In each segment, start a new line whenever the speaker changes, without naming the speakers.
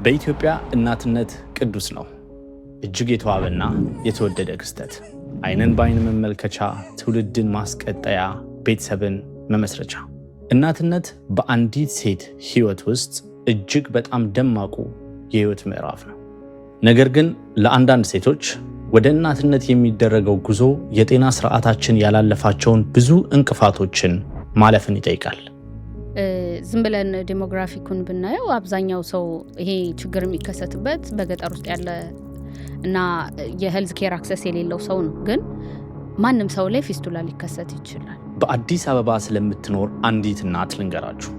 በኢትዮጵያ እናትነት ቅዱስ ነው። እጅግ የተዋበና የተወደደ ክስተት፣ ዓይንን በዓይን መመልከቻ፣ ትውልድን ማስቀጠያ፣ ቤተሰብን መመስረቻ። እናትነት በአንዲት ሴት ሕይወት ውስጥ እጅግ በጣም ደማቁ የሕይወት ምዕራፍ ነው። ነገር ግን ለአንዳንድ ሴቶች ወደ እናትነት የሚደረገው ጉዞ የጤና ስርዓታችን ያላለፋቸውን ብዙ እንቅፋቶችን ማለፍን ይጠይቃል።
ዝም ብለን ዴሞግራፊኩን ብናየው አብዛኛው ሰው ይሄ ችግር የሚከሰትበት በገጠር ውስጥ ያለ እና የሄልዝ ኬር አክሰስ የሌለው ሰው ነው። ግን ማንም ሰው ላይ ፊስቱላ ሊከሰት ይችላል።
በአዲስ አበባ ስለምትኖር አንዲት እናት ልንገራችሁ።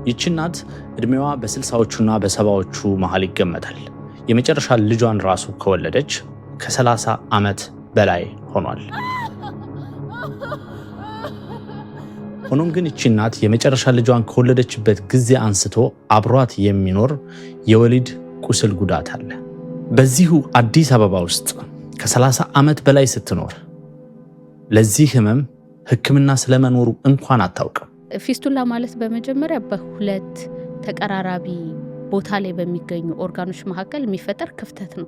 ይቺ እናት እድሜዋ በ60ዎቹና በ70ዎቹ መሃል ይገመታል። የመጨረሻ ልጇን ራሱ ከወለደች ከ30 ዓመት በላይ ሆኗል። ሆኖም ግን ይቺ እናት የመጨረሻ ልጇን ከወለደችበት ጊዜ አንስቶ አብሯት የሚኖር የወሊድ ቁስል ጉዳት አለ። በዚሁ አዲስ አበባ ውስጥ ከ30 ዓመት በላይ ስትኖር ለዚህ ህመም ሕክምና ስለመኖሩ እንኳን አታውቅም።
ፊስቱላ ማለት በመጀመሪያ በሁለት ተቀራራቢ ቦታ ላይ በሚገኙ ኦርጋኖች መካከል የሚፈጠር ክፍተት ነው።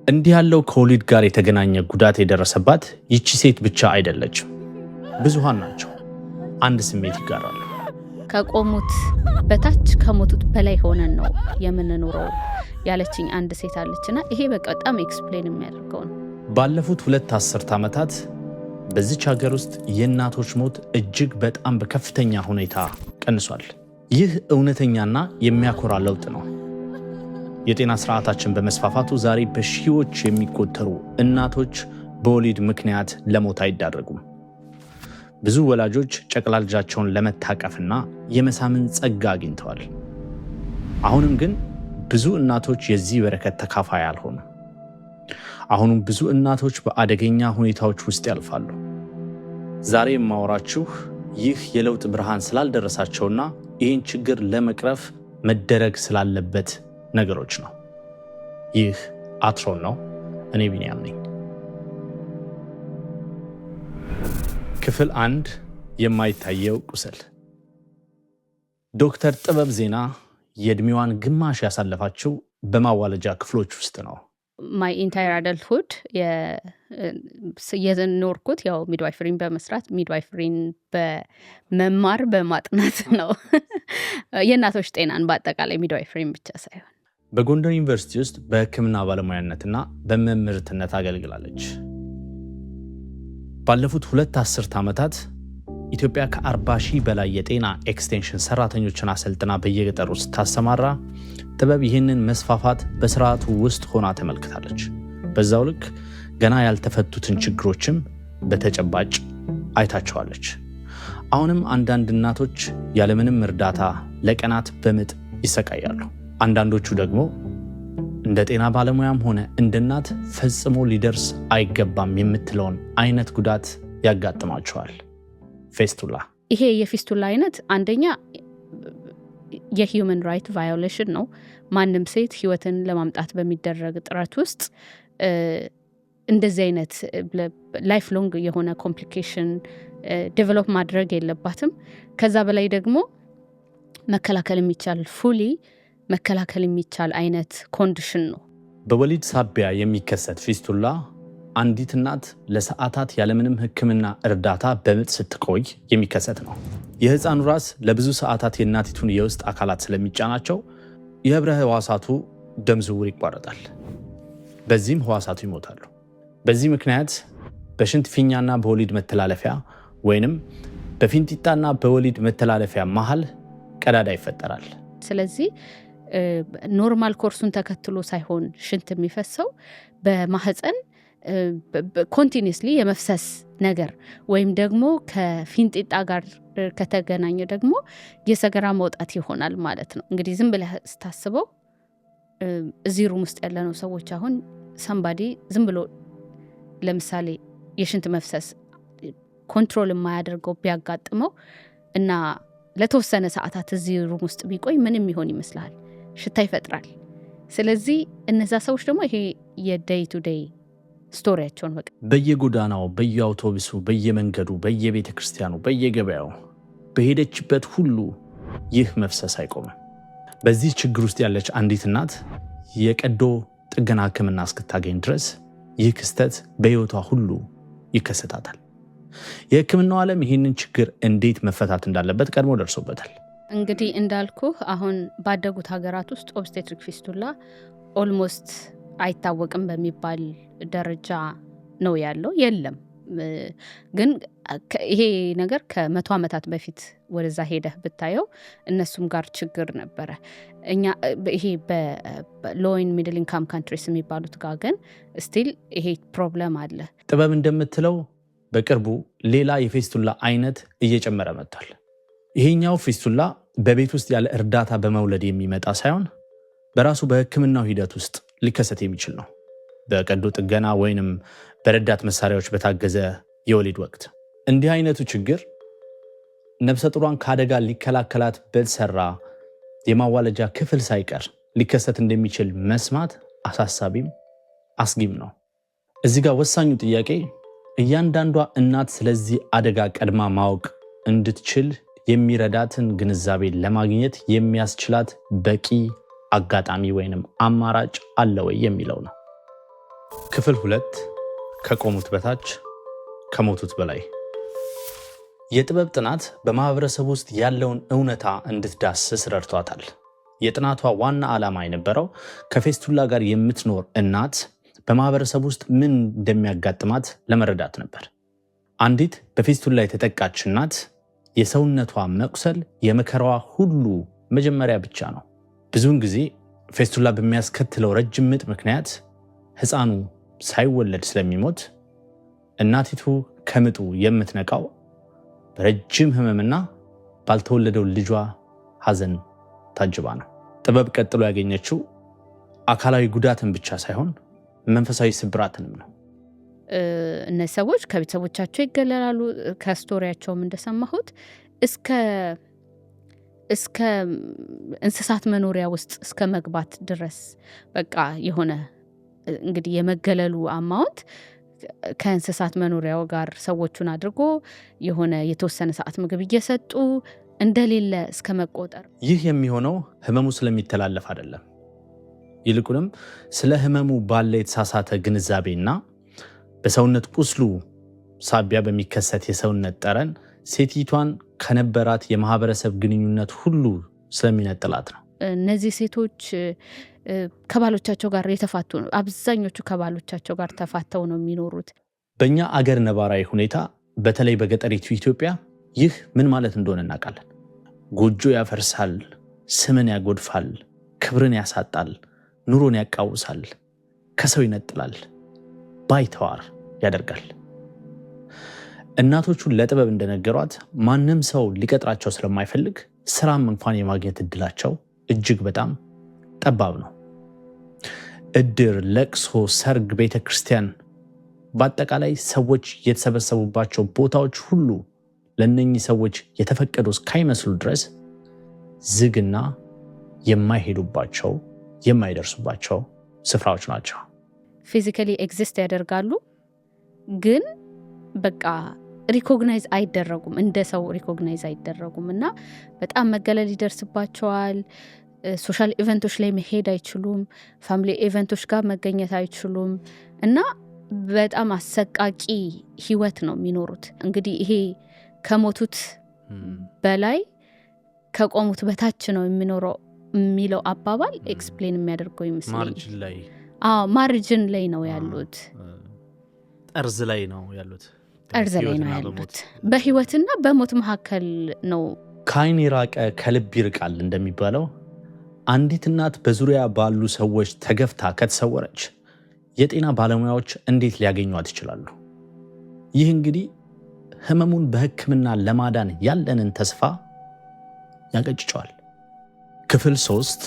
እንዲህ ያለው ከወሊድ ጋር የተገናኘ ጉዳት የደረሰባት ይቺ ሴት ብቻ አይደለችም፣ ብዙሃን ናቸው። አንድ ስሜት ይጋራሉ።
ከቆሙት በታች ከሞቱት በላይ ሆነን ነው የምንኖረው ያለችኝ አንድ ሴት አለችና ይሄ በጣም ኤክስፕሌን የሚያደርገው ነው።
ባለፉት 2 አስርት ዓመታት በዚች ሀገር ውስጥ የእናቶች ሞት እጅግ በጣም በከፍተኛ ሁኔታ ቀንሷል። ይህ እውነተኛና የሚያኮራ ለውጥ ነው። የጤና ስርዓታችን በመስፋፋቱ ዛሬ በሺዎች የሚቆጠሩ እናቶች በወሊድ ምክንያት ለሞት አይዳረጉም። ብዙ ወላጆች ጨቅላ ልጃቸውን ለመታቀፍና የመሳምን ጸጋ አግኝተዋል። አሁንም ግን ብዙ እናቶች የዚህ በረከት ተካፋይ አልሆኑ። አሁንም ብዙ እናቶች በአደገኛ ሁኔታዎች ውስጥ ያልፋሉ። ዛሬ የማወራችሁ ይህ የለውጥ ብርሃን ስላልደረሳቸውና ይህን ችግር ለመቅረፍ መደረግ ስላለበት ነገሮች ነው። ይህ አትሮን ነው። እኔ ቢንያም ነኝ። ክፍል 1 የማይታየው ቁስል። ዶክተር ጥበብ ዜና የእድሜዋን ግማሽ ያሳለፋችው በማዋለጃ ክፍሎች ውስጥ ነው።
ማይ ኢንታየር አደልትሁድ የኖርኩት ያው ሚድዋይፈሪን በመስራት ሚድዋይፈሪን በመማር በማጥናት ነው። የእናቶች ጤናን በአጠቃላይ ሚድዋይፈሪን ብቻ ሳይሆን
በጎንደር ዩኒቨርሲቲ ውስጥ በሕክምና ባለሙያነትና በመምህርትነት አገልግላለች። ባለፉት 2 አስርት ዓመታት ኢትዮጵያ ከ40,000 በላይ የጤና ኤክስቴንሽን ሰራተኞችን አሰልጥና በየገጠሩ ውስጥ ታሰማራ። ጥበብ ይህንን መስፋፋት በስርዓቱ ውስጥ ሆና ተመልክታለች። በዛው ልክ ገና ያልተፈቱትን ችግሮችም በተጨባጭ አይታቸዋለች። አሁንም አንዳንድ እናቶች ያለምንም እርዳታ ለቀናት በምጥ ይሰቃያሉ። አንዳንዶቹ ደግሞ እንደ ጤና ባለሙያም ሆነ እንደ እናት ፈጽሞ ሊደርስ አይገባም የምትለውን አይነት ጉዳት ያጋጥማቸዋል። ፌስቱላ።
ይሄ የፊስቱላ አይነት አንደኛ የሂውመን ራይት ቫዮሌሽን ነው። ማንም ሴት ህይወትን ለማምጣት በሚደረግ ጥረት ውስጥ እንደዚህ አይነት ላይፍ ሎንግ የሆነ ኮምፕሊኬሽን ዴቨሎፕ ማድረግ የለባትም። ከዛ በላይ ደግሞ መከላከል የሚቻል ፉሊ መከላከል የሚቻል አይነት ኮንዲሽን ነው።
በወሊድ ሳቢያ የሚከሰት ፊስቱላ አንዲት እናት ለሰዓታት ያለምንም ሕክምና እርዳታ በምጥ ስትቆይ የሚከሰት ነው። የህፃኑ ራስ ለብዙ ሰዓታት የእናቲቱን የውስጥ አካላት ስለሚጫናቸው የህብረ ህዋሳቱ ደም ዝውውር ይቋረጣል። በዚህም ህዋሳቱ ይሞታሉ። በዚህ ምክንያት በሽንት ፊኛና በወሊድ መተላለፊያ ወይንም በፊንጢጣና በወሊድ መተላለፊያ መሃል ቀዳዳ ይፈጠራል።
ስለዚህ ኖርማል ኮርሱን ተከትሎ ሳይሆን ሽንት የሚፈሰው በማህፀን ኮንቲኒስሊ የመፍሰስ ነገር ወይም ደግሞ ከፊንጢጣ ጋር ከተገናኘ ደግሞ የሰገራ መውጣት ይሆናል ማለት ነው። እንግዲህ ዝም ብለህ ስታስበው እዚህ ሩም ውስጥ ያለነው ሰዎች አሁን ሰምባዲ ዝም ብሎ ለምሳሌ የሽንት መፍሰስ ኮንትሮል የማያደርገው ቢያጋጥመው እና ለተወሰነ ሰዓታት እዚህ ሩም ውስጥ ቢቆይ ምንም ይሆን ይመስላል? ሽታ ይፈጥራል። ስለዚህ እነዛ ሰዎች ደግሞ ይሄ የዴይ ቱ ዴይ ስቶሪያቸውን
በየጎዳናው፣ በየአውቶቡሱ፣ በየመንገዱ፣ በየቤተ ክርስቲያኑ፣ በየገበያው በሄደችበት ሁሉ ይህ መፍሰስ አይቆምም። በዚህ ችግር ውስጥ ያለች አንዲት እናት የቀዶ ጥገና ሕክምና እስክታገኝ ድረስ ይህ ክስተት በሕይወቷ ሁሉ ይከሰታታል። የሕክምናው ዓለም ይህንን ችግር እንዴት መፈታት እንዳለበት ቀድሞ ደርሶበታል።
እንግዲህ እንዳልኩህ አሁን ባደጉት ሀገራት ውስጥ ኦብስቴትሪክ ፊስቱላ ኦልሞስት አይታወቅም በሚባል ደረጃ ነው ያለው። የለም ግን ይሄ ነገር ከ100 ዓመታት በፊት ወደዛ ሄደህ ብታየው እነሱም ጋር ችግር ነበረ። እኛ ይሄ በሎይን ሚድል ኢንካም ካንትሪስ የሚባሉት ጋር ግን ስቲል ይሄ ፕሮብለም አለ።
ጥበብ እንደምትለው በቅርቡ ሌላ የፊስቱላ አይነት እየጨመረ መጥቷል። ይሄኛው ፊስቱላ በቤት ውስጥ ያለ እርዳታ በመውለድ የሚመጣ ሳይሆን በራሱ በሕክምናው ሂደት ውስጥ ሊከሰት የሚችል ነው። በቀዶ ጥገና ወይንም በረዳት መሳሪያዎች በታገዘ የወሊድ ወቅት እንዲህ አይነቱ ችግር ነፍሰ ጡሯን ከአደጋ ሊከላከላት በተሰራ የማዋለጃ ክፍል ሳይቀር ሊከሰት እንደሚችል መስማት አሳሳቢም አስጊም ነው። እዚህ ጋር ወሳኙ ጥያቄ እያንዳንዷ እናት ስለዚህ አደጋ ቀድማ ማወቅ እንድትችል የሚረዳትን ግንዛቤ ለማግኘት የሚያስችላት በቂ አጋጣሚ ወይንም አማራጭ አለ ወይ የሚለው ነው። ክፍል 2 ከቆሙት በታች ከሞቱት በላይ። የጥበብ ጥናት በማህበረሰብ ውስጥ ያለውን እውነታ እንድትዳስስ ረድቷታል። የጥናቷ ዋና ዓላማ የነበረው ከፊስቱላ ጋር የምትኖር እናት በማህበረሰብ ውስጥ ምን እንደሚያጋጥማት ለመረዳት ነበር። አንዲት በፊስቱላ የተጠቃች እናት የሰውነቷ መቁሰል የመከራዋ ሁሉ መጀመሪያ ብቻ ነው። ብዙውን ጊዜ ፊስቱላ በሚያስከትለው ረጅም ምጥ ምክንያት ሕፃኑ ሳይወለድ ስለሚሞት እናቲቱ ከምጡ የምትነቃው በረጅም ህመምና ባልተወለደው ልጇ ሐዘን ታጅባ ነው። ጥበብ ቀጥሎ ያገኘችው አካላዊ ጉዳትን ብቻ ሳይሆን መንፈሳዊ ስብራትንም ነው።
እነዚህ ሰዎች ከቤተሰቦቻቸው ይገለላሉ። ከስቶሪያቸውም እንደሰማሁት እስከ እንስሳት መኖሪያ ውስጥ እስከ መግባት ድረስ በቃ የሆነ እንግዲህ የመገለሉ አማውንት ከእንስሳት መኖሪያው ጋር ሰዎቹን አድርጎ የሆነ የተወሰነ ሰዓት ምግብ እየሰጡ እንደሌለ እስከ መቆጠር።
ይህ የሚሆነው ህመሙ ስለሚተላለፍ አይደለም። ይልቁንም ስለ ህመሙ ባለ የተሳሳተ ግንዛቤና በሰውነት ቁስሉ ሳቢያ በሚከሰት የሰውነት ጠረን ሴቲቷን ከነበራት የማህበረሰብ ግንኙነት ሁሉ ስለሚነጥላት ነው።
እነዚህ ሴቶች ከባሎቻቸው ጋር የተፋቱ ነው። አብዛኞቹ ከባሎቻቸው ጋር ተፋተው ነው የሚኖሩት።
በእኛ አገር ነባራዊ ሁኔታ በተለይ በገጠሪቱ ኢትዮጵያ ይህ ምን ማለት እንደሆነ እናውቃለን። ጎጆ ያፈርሳል፣ ስምን ያጎድፋል፣ ክብርን ያሳጣል፣ ኑሮን ያቃውሳል፣ ከሰው ይነጥላል፣ ባይተዋር ያደርጋል። እናቶቹን ለጥበብ እንደነገሯት ማንም ሰው ሊቀጥራቸው ስለማይፈልግ ስራም እንኳን የማግኘት እድላቸው እጅግ በጣም ጠባብ ነው። እድር፣ ለቅሶ፣ ሰርግ፣ ቤተ ክርስቲያን፣ በአጠቃላይ ሰዎች የተሰበሰቡባቸው ቦታዎች ሁሉ ለእነኚህ ሰዎች የተፈቀዱ እስካይመስሉ ድረስ ዝግና የማይሄዱባቸው የማይደርሱባቸው ስፍራዎች ናቸው።
ፊዚካሊ ኤግዚስት ያደርጋሉ፣ ግን በቃ ሪኮግናይዝ አይደረጉም፣ እንደ ሰው ሪኮግናይዝ አይደረጉም እና በጣም መገለል ይደርስባቸዋል። ሶሻል ኢቨንቶች ላይ መሄድ አይችሉም፣ ፋሚሊ ኢቨንቶች ጋር መገኘት አይችሉም እና በጣም አሰቃቂ ህይወት ነው የሚኖሩት። እንግዲህ ይሄ ከሞቱት በላይ ከቆሙት በታች ነው የሚኖረው የሚለው አባባል ኤክስፕሌን የሚያደርገው ይመስለኛል። ማርጅን ላይ ነው ያሉት፣
ጠርዝ ላይ ነው ያሉት፣
ጠርዝ ላይ ነው ያሉት። በህይወትና በሞት መካከል ነው።
ከዓይን የራቀ ከልብ ይርቃል እንደሚባለው አንዲት እናት በዙሪያ ባሉ ሰዎች ተገፍታ ከተሰወረች የጤና ባለሙያዎች እንዴት ሊያገኟት ይችላሉ? ይህ እንግዲህ ህመሙን በሕክምና ለማዳን ያለንን ተስፋ ያቀጭጨዋል። ክፍል 3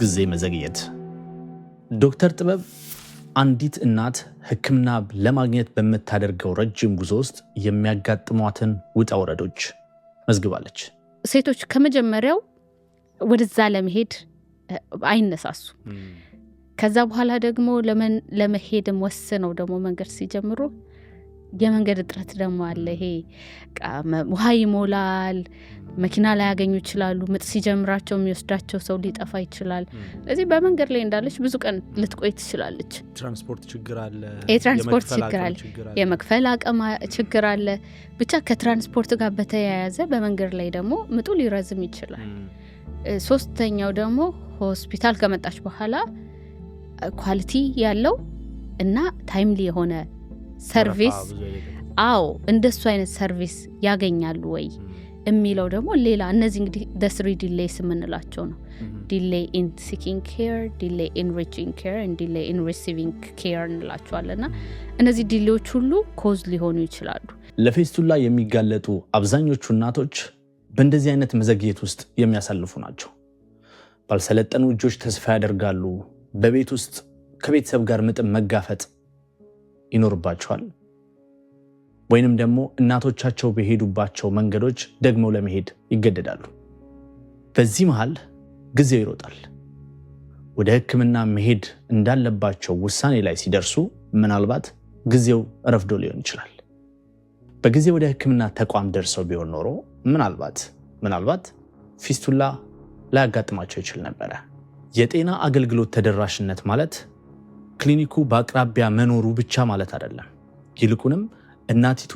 ጊዜ መዘግየት። ዶክተር ጥበብ አንዲት እናት ሕክምና ለማግኘት በምታደርገው ረጅም ጉዞ ውስጥ የሚያጋጥሟትን ውጣ ውረዶች መዝግባለች።
ሴቶች ከመጀመሪያው ወደዛ ለመሄድ አይነሳሱ። ከዛ በኋላ ደግሞ ለመሄድም ወስነው ደግሞ መንገድ ሲጀምሩ የመንገድ እጥረት ደግሞ አለ። ይሄ ውሃ ይሞላል፣ መኪና ላይ ያገኙ ይችላሉ። ምጥ ሲጀምራቸው የሚወስዳቸው ሰው ሊጠፋ ይችላል። ስለዚህ በመንገድ ላይ እንዳለች ብዙ ቀን ልትቆይ ትችላለች።
ትራንስፖርት ችግር አለ፣
የትራንስፖርት ችግር አለ፣ የመክፈል አቅም ችግር አለ። ብቻ ከትራንስፖርት ጋር በተያያዘ በመንገድ ላይ ደግሞ ምጡ ሊረዝም ይችላል። ሶስተኛው ደግሞ ሆስፒታል ከመጣች በኋላ ኳሊቲ ያለው እና ታይምሊ የሆነ ሰርቪስ እንደሱ አይነት ሰርቪስ ያገኛሉ ወይ የሚለው ደግሞ ሌላ። እነዚህ እንግዲህ the3 delays የምንላቸው ነው። delay in seeking care, delay in reaching care and delay in receiving care እንላቸዋለና እነዚህ ዲሌዎች ሁሉ ኮዝ ሊሆኑ ይችላሉ።
ለፌስቱላ የሚጋለጡ አብዛኞቹ እናቶች በእንደዚህ አይነት መዘግየት ውስጥ የሚያሳልፉ ናቸው። ባልሰለጠኑ እጆች ተስፋ ያደርጋሉ። በቤት ውስጥ ከቤተሰብ ጋር ምጥም መጋፈጥ ይኖርባቸዋል። ወይንም ደግሞ እናቶቻቸው በሄዱባቸው መንገዶች ደግሞ ለመሄድ ይገደዳሉ። በዚህ መሃል ጊዜው ይሮጣል። ወደ ሕክምና መሄድ እንዳለባቸው ውሳኔ ላይ ሲደርሱ ምናልባት ጊዜው ረፍዶ ሊሆን ይችላል። በጊዜ ወደ ሕክምና ተቋም ደርሰው ቢሆን ኖሮ ምናልባት ፊስቱላ ላያጋጥማቸው ይችል ነበረ። የጤና አገልግሎት ተደራሽነት ማለት ክሊኒኩ በአቅራቢያ መኖሩ ብቻ ማለት አይደለም። ይልቁንም እናቲቱ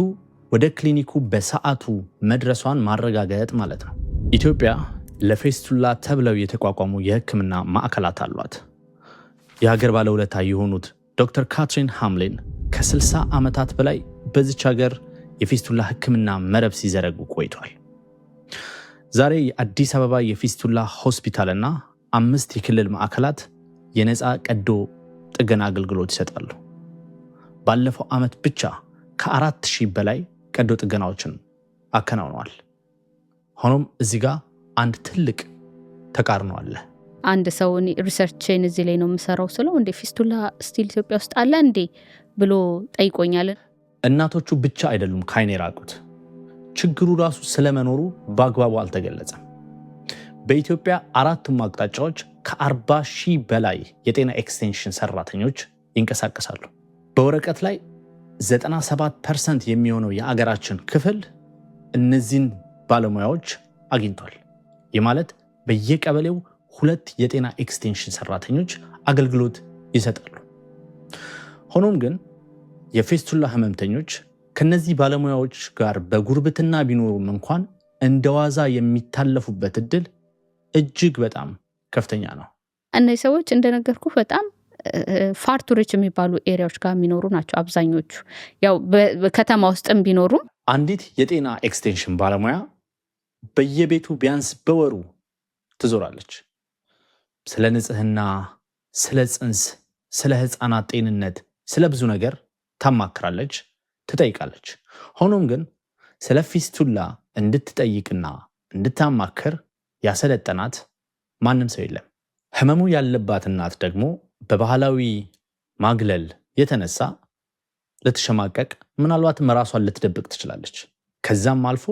ወደ ክሊኒኩ በሰዓቱ መድረሷን ማረጋገጥ ማለት ነው። ኢትዮጵያ ለፌስቱላ ተብለው የተቋቋሙ የህክምና ማዕከላት አሏት። የሀገር ባለውለታ የሆኑት ዶክተር ካትሪን ሃምሊን ከ60 ዓመታት በላይ በዚች ሀገር የፌስቱላ ህክምና መረብ ሲዘረጉ ቆይቷል። ዛሬ የአዲስ አበባ የፌስቱላ ሆስፒታልና 5 የክልል ማዕከላት የነፃ ቀዶ ጥገና አገልግሎት ይሰጣሉ። ባለፈው ዓመት ብቻ ከ4000 በላይ ቀዶ ጥገናዎችን አከናውነዋል። ሆኖም እዚህ ጋር አንድ ትልቅ ተቃርኖ አለ።
አንድ ሰው ሪሰርችን እዚህ ላይ ነው የምሰራው ስለው እንዴ ፊስቱላ ስቲል ኢትዮጵያ ውስጥ አለ እንዴ ብሎ ጠይቆኛል።
እናቶቹ ብቻ አይደሉም ካይኔ ራቁት፣ ችግሩ ራሱ ስለመኖሩ በአግባቡ አልተገለጸም። በኢትዮጵያ 4ቱም አቅጣጫዎች ከ40,000 በላይ የጤና ኤክስቴንሽን ሰራተኞች ይንቀሳቀሳሉ። በወረቀት ላይ 97% የሚሆነው የአገራችን ክፍል እነዚህን ባለሙያዎች አግኝቷል። ይህ ማለት በየቀበሌው 2 የጤና ኤክስቴንሽን ሰራተኞች አገልግሎት ይሰጣሉ። ሆኖም ግን የፌስቱላ ህመምተኞች ከነዚህ ባለሙያዎች ጋር በጉርብትና ቢኖሩም እንኳን እንደዋዛ የሚታለፉበት እድል እጅግ በጣም ከፍተኛ ነው።
እነዚህ ሰዎች እንደነገርኩ በጣም ፋርቱሪች የሚባሉ ኤሪያዎች ጋር የሚኖሩ ናቸው አብዛኞቹ። ያው በከተማ ውስጥም ቢኖሩም
አንዲት የጤና ኤክስቴንሽን ባለሙያ በየቤቱ ቢያንስ በወሩ ትዞራለች። ስለ ንጽህና፣ ስለ ጽንስ፣ ስለ ህፃናት ጤንነት፣ ስለ ብዙ ነገር ታማክራለች፣ ትጠይቃለች። ሆኖም ግን ስለ ፊስቱላ እንድትጠይቅና እንድታማክር ያሰለጠናት ማንም ሰው የለም። ህመሙ ያለባት እናት ደግሞ በባህላዊ ማግለል የተነሳ ልትሸማቀቅ፣ ምናልባትም ራሷን ልትደብቅ ትችላለች። ከዛም አልፎ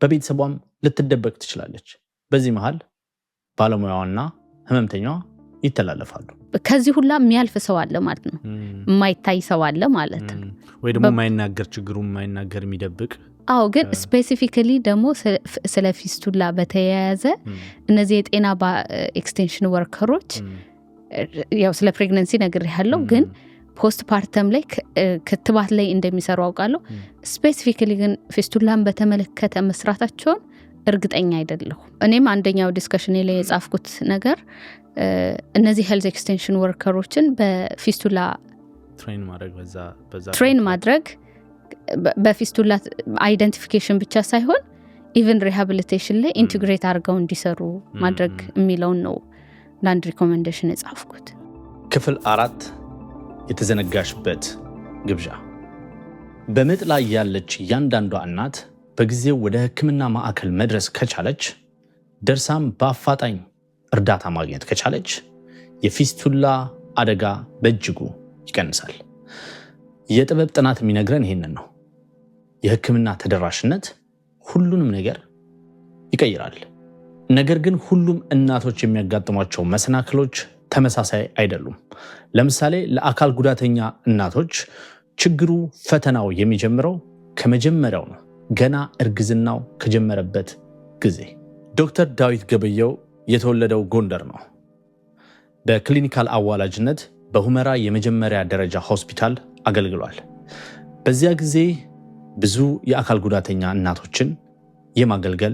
በቤተሰቧም ልትደበቅ ትችላለች። በዚህ መሃል ባለሙያዋና ህመምተኛዋ ይተላለፋሉ።
ከዚህ ሁላ የሚያልፍ ሰው አለ ማለት ነው። የማይታይ ሰው አለ ማለት ነው።
ወይ ደግሞ የማይናገር ችግሩ የማይናገር የሚደብቅ።
ግን ስፔሲፊካሊ ደግሞ ስለ ፊስቱላ በተያያዘ እነዚህ የጤና ኤክስቴንሽን ወርከሮች ያው ስለ ፕሬግናንሲ ነግሬያለሁ፣ ግን ፖስት ፓርተም ላይ ክትባት ላይ እንደሚሰሩ አውቃለሁ። ስፔሲፊካሊ ግን ፊስቱላን በተመለከተ መስራታቸውን እርግጠኛ አይደለሁ። እኔም አንደኛው ዲስከሽን ላይ የጻፍኩት ነገር እነዚህ ሄልዝ ኤክስቴንሽን ወርከሮችን በፊስቱላ ትሬን ማድረግ በፊስቱላ አይደንቲፊኬሽን ብቻ ሳይሆን ኢቨን ሪሃቢሊቴሽን ላይ ኢንቲግሬት አድርገው እንዲሰሩ ማድረግ የሚለውን ነው ለአንድ ሪኮሜንዴሽን የጻፍኩት።
ክፍል 4 የተዘነጋሽበት ግብዣ። በምጥ ላይ ያለች እያንዳንዷ እናት በጊዜው ወደ ሕክምና ማዕከል መድረስ ከቻለች፣ ደርሳም በአፋጣኝ እርዳታ ማግኘት ከቻለች የፊስቱላ አደጋ በእጅጉ ይቀንሳል። የጥበብ ጥናት የሚነግረን ይሄንን ነው። የሕክምና ተደራሽነት ሁሉንም ነገር ይቀይራል። ነገር ግን ሁሉም እናቶች የሚያጋጥሟቸው መሰናክሎች ተመሳሳይ አይደሉም። ለምሳሌ ለአካል ጉዳተኛ እናቶች ችግሩ ፈተናው የሚጀምረው ከመጀመሪያው ነው፣ ገና እርግዝናው ከጀመረበት ጊዜ። ዶክተር ዳዊት ገበየው የተወለደው ጎንደር ነው። በክሊኒካል አዋላጅነት በሁመራ የመጀመሪያ ደረጃ ሆስፒታል አገልግሏል። በዚያ ጊዜ ብዙ የአካል ጉዳተኛ እናቶችን የማገልገል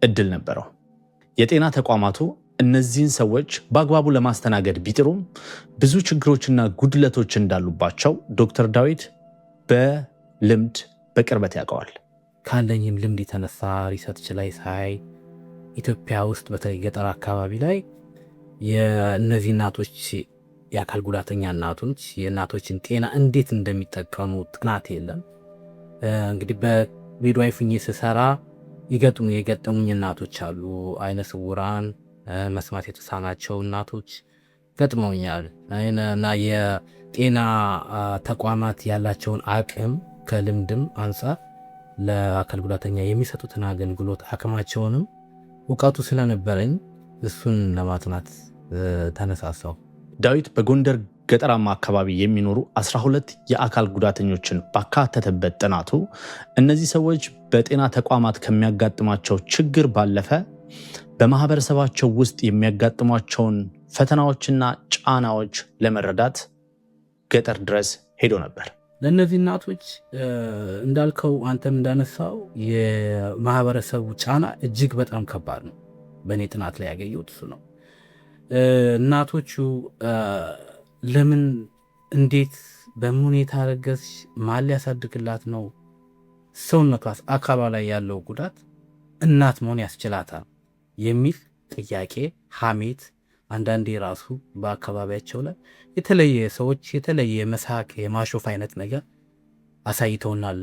እድል ነበረው። የጤና ተቋማቱ እነዚህን ሰዎች በአግባቡ ለማስተናገድ ቢጥሩም ብዙ ችግሮችና ጉድለቶች እንዳሉባቸው ዶክተር ዳዊት በልምድ በቅርበት ያውቀዋል።
ካለኝም ልምድ የተነሳ ሪሰርች ላይ ሳይ ኢትዮጵያ ውስጥ በተለይ ገጠር አካባቢ ላይ የእነዚህ እናቶች የአካል ጉዳተኛ እናቶች የእናቶችን ጤና እንዴት እንደሚጠቀሙ ጥናት የለም። እንግዲህ በሚድዋይፍ ስሰራ የገጠሙኝ እናቶች አሉ። አይነ ስውራን፣ መስማት የተሳናቸው እናቶች ገጥመውኛል እና የጤና ተቋማት ያላቸውን አቅም ከልምድም አንጻር ለአካል ጉዳተኛ የሚሰጡትን አገልግሎት አቅማቸውንም እውቀቱ ስለነበረኝ እሱን ለማጥናት ተነሳሳው።
ዳዊት በጎንደር ገጠራማ አካባቢ የሚኖሩ 12 የአካል ጉዳተኞችን ባካተተበት ጥናቱ እነዚህ ሰዎች በጤና ተቋማት ከሚያጋጥሟቸው ችግር ባለፈ በማህበረሰባቸው ውስጥ የሚያጋጥሟቸውን ፈተናዎችና ጫናዎች ለመረዳት ገጠር ድረስ ሄዶ ነበር።
ለእነዚህ እናቶች እንዳልከው አንተም እንዳነሳው የማህበረሰቡ ጫና እጅግ በጣም ከባድ ነው። በእኔ ጥናት ላይ ያገኘሁት እሱ ነው። እናቶቹ ለምን፣ እንዴት፣ በምን ሁኔታ ረገዝሽ፣ ማን ሊያሳድግላት ነው፣ ሰውነቷ አካሏ ላይ ያለው ጉዳት እናት መሆን ያስችላታል የሚል ጥያቄ፣ ሐሜት፣ አንዳንዴ ራሱ በአካባቢያቸው ላይ የተለየ ሰዎች የተለየ መሳቅ የማሾፍ አይነት ነገር አሳይተውናል፣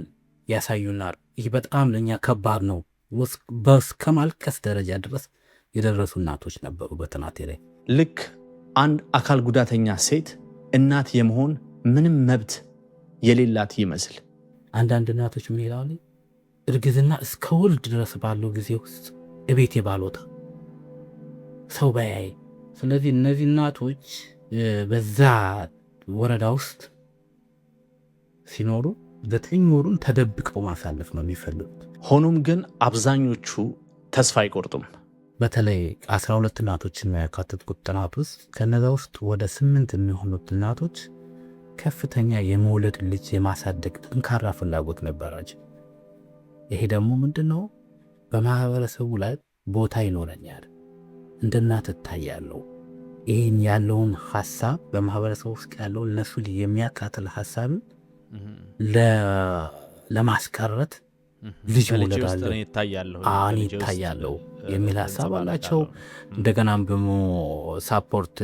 ያሳዩናል። ይህ በጣም ለእኛ ከባድ ነው። እስከ ማልቀስ ደረጃ ድረስ የደረሱ እናቶች ነበሩ በጥናቴ ላይ።
ልክ አንድ አካል ጉዳተኛ ሴት እናት የመሆን ምንም መብት የሌላት ይመስል
አንዳንድ እናቶች ምን ይላሉ? እርግዝና እስከ ወልድ ድረስ ባለው ጊዜ ውስጥ እቤቴ ባልወጣ ሰው ባያይ። ስለዚህ እነዚህ እናቶች በዛ ወረዳ ውስጥ ሲኖሩ 9 ወሩን ተደብቀው ማሳለፍ ነው የሚፈልጉት።
ሆኖም ግን አብዛኞቹ ተስፋ አይቆርጡም።
በተለይ 12 እናቶችን ያካተትኩት ጥናት ውስጥ ከነዛ ውስጥ ወደ 8 የሚሆኑት እናቶች ከፍተኛ የመውለድ ልጅ የማሳደግ ጠንካራ ፍላጎት ነበራቸው። ይሄ ደግሞ ምንድነው? በማህበረሰቡ ላይ ቦታ ይኖረኛል፣ እንደ እናት እታያለሁ። ይህን ያለውን ሀሳብ በማህበረሰቡ ውስጥ ያለውን ለሱ የሚያካትል ሀሳብን ለማስቀረት ልጅ ወለዳለሁ፣ እኔ ይታያለሁ የሚል ሀሳብ አላቸው። እንደገናም ደግሞ ሳፖርት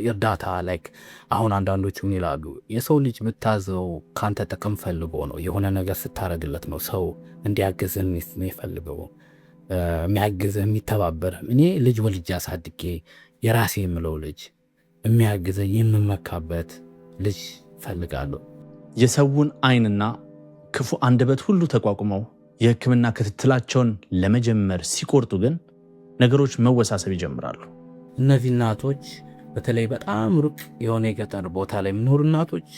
እርዳታ ላይክ አሁን አንዳንዶቹ ምን ይላሉ? የሰው ልጅ የምታዘው ካንተ ጥቅም ፈልጎ ነው፣ የሆነ ነገር ስታረግለት ነው ሰው እንዲያግዝህ የሚፈልገው፣ የሚያግዝህ የሚተባበር። እኔ ልጅ ወልጄ አሳድጌ የራሴ የምለው ልጅ የሚያግዝህ የምመካበት ልጅ ፈልጋለሁ።
የሰውን አይንና ክፉ አንደበት ሁሉ ተቋቁመው የሕክምና ክትትላቸውን ለመጀመር ሲቆርጡ ግን ነገሮች መወሳሰብ ይጀምራሉ።
እነዚህ እናቶች በተለይ በጣም ሩቅ የሆነ የገጠር ቦታ ላይ የሚኖሩ እናቶች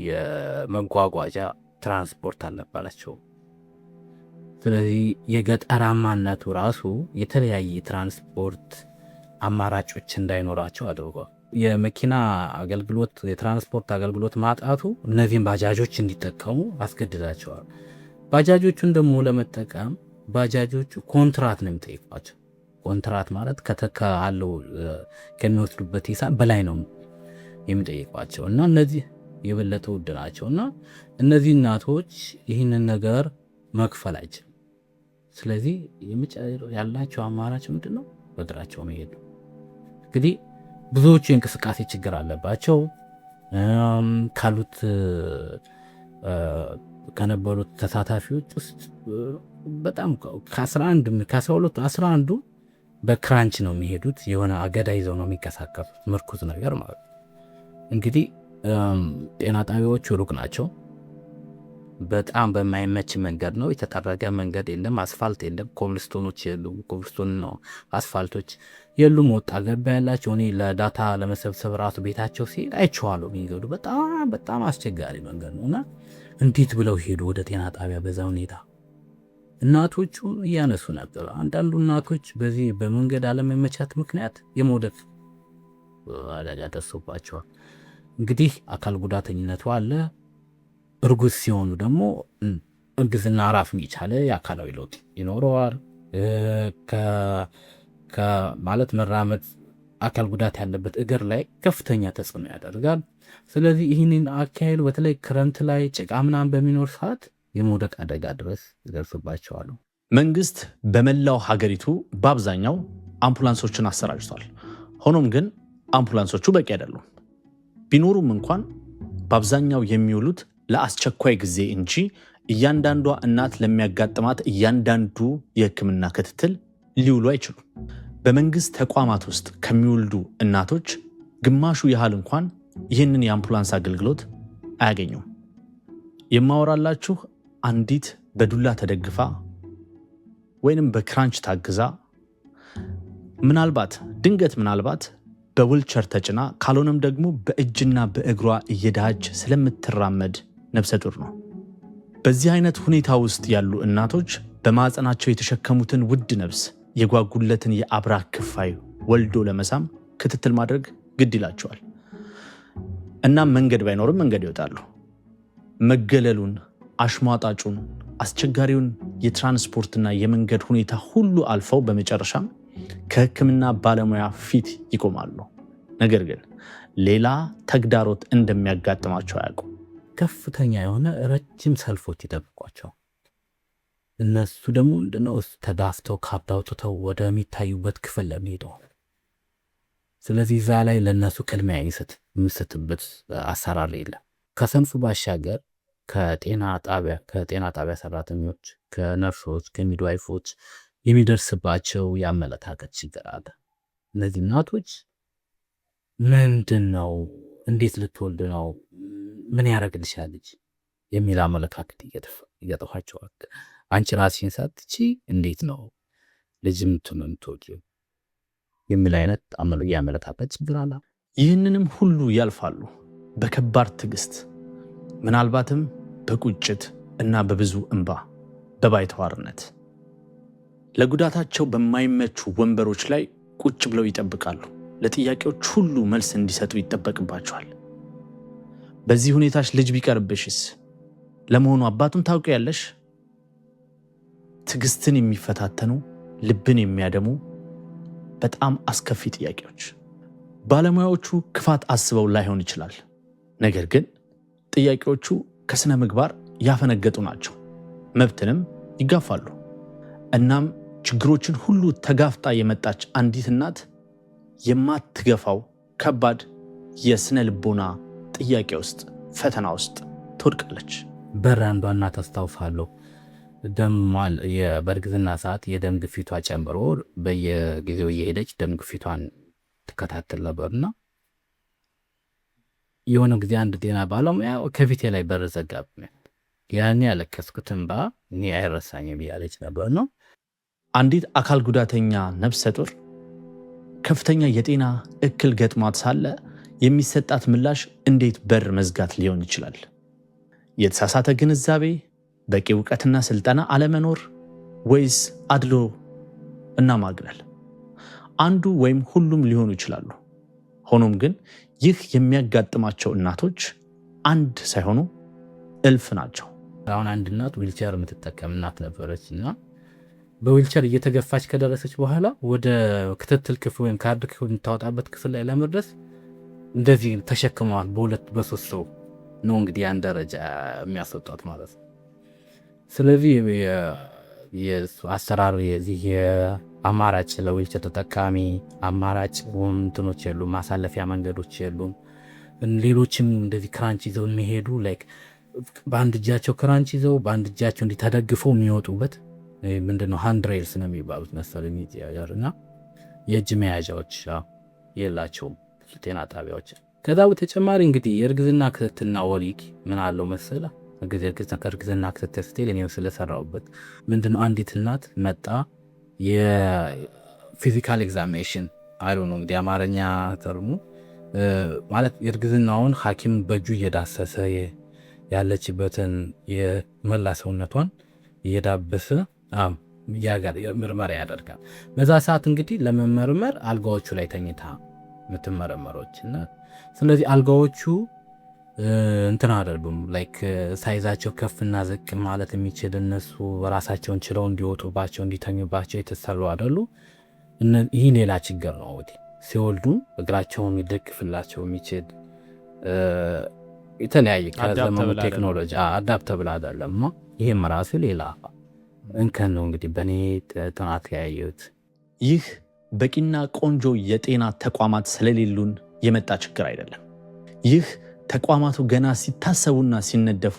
የመጓጓዣ ትራንስፖርት አልነበራቸው። ስለዚህ የገጠራማነቱ ራሱ የተለያየ ትራንስፖርት አማራጮች እንዳይኖራቸው አድርጓል። የመኪና አገልግሎት የትራንስፖርት አገልግሎት ማጣቱ እነዚህን ባጃጆች እንዲጠቀሙ አስገድዳቸዋል። ባጃጆቹን ደግሞ ለመጠቀም ባጃጆቹ ኮንትራት ነው የሚጠይቋቸው። ኮንትራት ማለት ከተካለው ከሚወስዱበት ሂሳብ በላይ ነው የሚጠይቋቸው እና እነዚህ የበለጠ ውድ ናቸው እና እነዚህ እናቶች ይህንን ነገር መክፈል አይችልም። ስለዚህ ያላቸው አማራጭ ምንድን ነው? በእግራቸው መሄድ። እንግዲህ ብዙዎቹ የእንቅስቃሴ ችግር አለባቸው። ካሉት ከነበሩት ተሳታፊዎች ውስጥ በጣም ከ11 በክራንች ነው የሚሄዱት። የሆነ አገዳ ይዘው ነው የሚንቀሳቀሱት፣ ምርኩዝ ነገር ማለት። እንግዲህ ጤና ጣቢያዎቹ ሩቅ ናቸው። በጣም በማይመች መንገድ ነው። የተጠረገ መንገድ የለም፣ አስፋልት የለም፣ ኮብልስቶኖች የሉም። ኮብልስቶን ነው አስፋልቶች የሉም። ወጣ ገባ ያላቸው እኔ ለዳታ ለመሰብሰብ ራሱ ቤታቸው ሲሄድ አይቼዋለሁ። መንገዱ በጣም አስቸጋሪ መንገድ ነው እና እንዴት ብለው ሄዱ ወደ ጤና ጣቢያ በዛ ሁኔታ? እናቶቹ እያነሱ ነበር። አንዳንዱ እናቶች በዚህ በመንገድ አለመመቻት ምክንያት የመውደቅ አደጋ ደርሶባቸዋል። እንግዲህ አካል ጉዳተኝነቱ አለ። እርጉዝ ሲሆኑ ደግሞ እርግዝና ራሱን የቻለ የአካላዊ ለውጥ ይኖረዋል። ማለት መራመድ አካል ጉዳት ያለበት እግር ላይ ከፍተኛ ተጽዕኖ ያደርጋል። ስለዚህ ይህንን አካሄዱ በተለይ ክረምት ላይ ጭቃ ምናምን በሚኖር ሰዓት የመውደቅ አደጋ ድረስ ይደርስባቸዋል።
መንግስት በመላው ሀገሪቱ በአብዛኛው አምቡላንሶችን አሰራጭቷል። ሆኖም ግን አምቡላንሶቹ በቂ አይደሉም። ቢኖሩም እንኳን በአብዛኛው የሚውሉት ለአስቸኳይ ጊዜ እንጂ እያንዳንዷ እናት ለሚያጋጥማት እያንዳንዱ የሕክምና ክትትል ሊውሉ አይችሉም። በመንግስት ተቋማት ውስጥ ከሚወልዱ እናቶች ግማሹ ያህል እንኳን ይህንን የአምቡላንስ አገልግሎት አያገኙም። የማወራላችሁ አንዲት በዱላ ተደግፋ ወይንም በክራንች ታግዛ ምናልባት በዊልቸር ተጭና ካልሆነም ደግሞ በእጅና በእግሯ እየዳች ስለምትራመድ ነፍሰ ጡር ነው። በዚህ አይነት ሁኔታ ውስጥ ያሉ እናቶች በማህፀናቸው የተሸከሙትን ውድ ነፍስ የጓጉለትን የአብራክ ክፋይ ወልዶ ለመሳም ክትትል ማድረግ ግድ ይላቸዋል። እናም መንገድ ባይኖርም መንገድ ይወጣሉ። መገለሉን፣ አሽሟጣጩን፣ አስቸጋሪውን የትራንስፖርትና የመንገድ ሁኔታ ሁሉ አልፈው በመጨረሻም ከሕክምና ባለሙያ ፊት ይቆማሉ። ነገር ግን ሌላ ተግዳሮት እንደሚያጋጥማቸው አያውቁ።
ከፍተኛ የሆነ ረጅም ሰልፎች ይጠብቋቸው። እነሱ ደግሞ ምንድነው ተዳፍተው ካርድ አውጥተው ወደሚታዩበት ክፍል ለሚሄዱ። ስለዚህ እዛ ላይ ለእነሱ ቅድሚያ የሚሰጥበት አሰራር የለም። ከሰልፉ ባሻገር ከጤና ጣቢያ ሰራተኞች፣ ከነርሶች፣ ከሚድዋይፎች የሚደርስባቸው የአመለካከት ችግር አለ። እነዚህ እናቶች ምንድን ነው እንዴት ልትወልድ ነው ምን ያደርግልሻል ልጅ የሚል አመለካከት ይገጥማቸዋል። አንቺ ራስሽን ሳትቺ እንዴት ነው ልጅ የምትወልጂው የሚል አይነት የአመለካከት ችግር አለ።
ይህንንም ሁሉ ያልፋሉ በከባድ ትዕግስት፣ ምናልባትም በቁጭት እና በብዙ እንባ፣ በባይተዋርነት ለጉዳታቸው በማይመቹ ወንበሮች ላይ ቁጭ ብለው ይጠብቃሉ። ለጥያቄዎች ሁሉ መልስ እንዲሰጡ ይጠበቅባቸዋል። በዚህ ሁኔታሽ ልጅ ቢቀርብሽስ? ለመሆኑ አባቱን ታውቂያለሽ? ትዕግስትን የሚፈታተኑ ልብን የሚያደሙ በጣም አስከፊ ጥያቄዎች። ባለሙያዎቹ ክፋት አስበው ላይሆን ይችላል። ነገር ግን ጥያቄዎቹ ከስነ ምግባር ያፈነገጡ ናቸው፣ መብትንም ይጋፋሉ። እናም ችግሮችን ሁሉ ተጋፍጣ የመጣች አንዲት እናት የማትገፋው ከባድ የስነ ልቦና ጥያቄ ውስጥ ፈተና ውስጥ ትወድቃለች።
በራንዷ እናት አስታውሳለሁ። በእርግዝና ሰዓት የደም ግፊቷ ጨምሮ በየጊዜው እየሄደች ደም ግፊቷን ትከታተል ነበርና የሆነ ጊዜ አንድ ጤና ባለሙያ ከፊቴ ላይ በር ዘጋብኝ። ያኔ ያለቀስኩት እንባ እኔ አይረሳኝም እያለች ነበር ነው።
አንዲት አካል ጉዳተኛ ነፍሰ ጡር ከፍተኛ የጤና እክል ገጥሟት ሳለ የሚሰጣት ምላሽ እንዴት በር መዝጋት ሊሆን ይችላል? የተሳሳተ ግንዛቤ፣ በቂ እውቀትና ስልጠና አለመኖር፣ ወይስ አድሎ እና ማግለል? አንዱ ወይም ሁሉም ሊሆኑ ይችላሉ። ሆኖም ግን ይህ የሚያጋጥማቸው እናቶች አንድ ሳይሆኑ እልፍ ናቸው።
አሁን አንድ እናት ዊልቸር የምትጠቀም እናት ነበረች እና በዊልቸር እየተገፋች ከደረሰች በኋላ ወደ ክትትል ክፍል ወይም ካርድ ክፍል የምታወጣበት ክፍል ላይ ለመድረስ እንደዚህ ተሸክመዋል። በሁለት በሶስት ሰው ነው እንግዲህ ያን ደረጃ የሚያስወጣት ማለት ነው። ስለዚህ አሰራር የዚህ አማራጭ ለዊልቸር ተጠቃሚ አማራጭ እንትኖች የሉ፣ ማሳለፊያ መንገዶች የሉም። ሌሎችም እንደዚህ ክራንች ይዘው የሚሄዱ ላይክ በአንድ እጃቸው ክራንች ይዘው በአንድ እጃቸው እንዲህ ተደግፈው የሚወጡበት ምንድነው ሃንድ ሬልስ ነው የሚባሉት መሰለኝ እና የእጅ መያዣዎች የላቸውም ጤና ጣቢያዎች። ከዛ በተጨማሪ እንግዲህ የእርግዝና ክትትልና ወሊድ ምን አለው መሰለ እርግዝና ክትትል ስትል እኔ ስለሰራሁበት ምንድነው አንዲት እናት መጣ የፊዚካል ኤግዛሚኔሽን አይሉ ነው እንግዲህ አማርኛ ተርሙ ማለት የእርግዝናውን ሐኪም በእጁ እየዳሰሰ ያለችበትን የመላ ሰውነቷን እየዳበሰ ምርመራ ያደርጋል። በዛ ሰዓት እንግዲህ ለመመርመር አልጋዎቹ ላይ ተኝታ የምትመረመሮች እና ስለዚህ አልጋዎቹ እንትን አይደሉም ላይክ ሳይዛቸው ከፍና ዝቅ ማለት የሚችል እነሱ ራሳቸውን ችለው እንዲወጡባቸው እንዲተኙባቸው የተሰሩ አይደሉ። ይህ ሌላ ችግር ነው። እንግዲህ ሲወልዱ እግራቸውን ይደግፍላቸው የሚችል የተለያየ ከዘመኑ ቴክኖሎጂ አዳፕተብል አይደለም። ይህም ራሱ ሌላ እንከን ነው። እንግዲህ በእኔ ጥናት ያየሁት
ይህ በቂና ቆንጆ የጤና ተቋማት ስለሌሉን የመጣ ችግር አይደለም። ይህ ተቋማቱ ገና ሲታሰቡና ሲነደፉ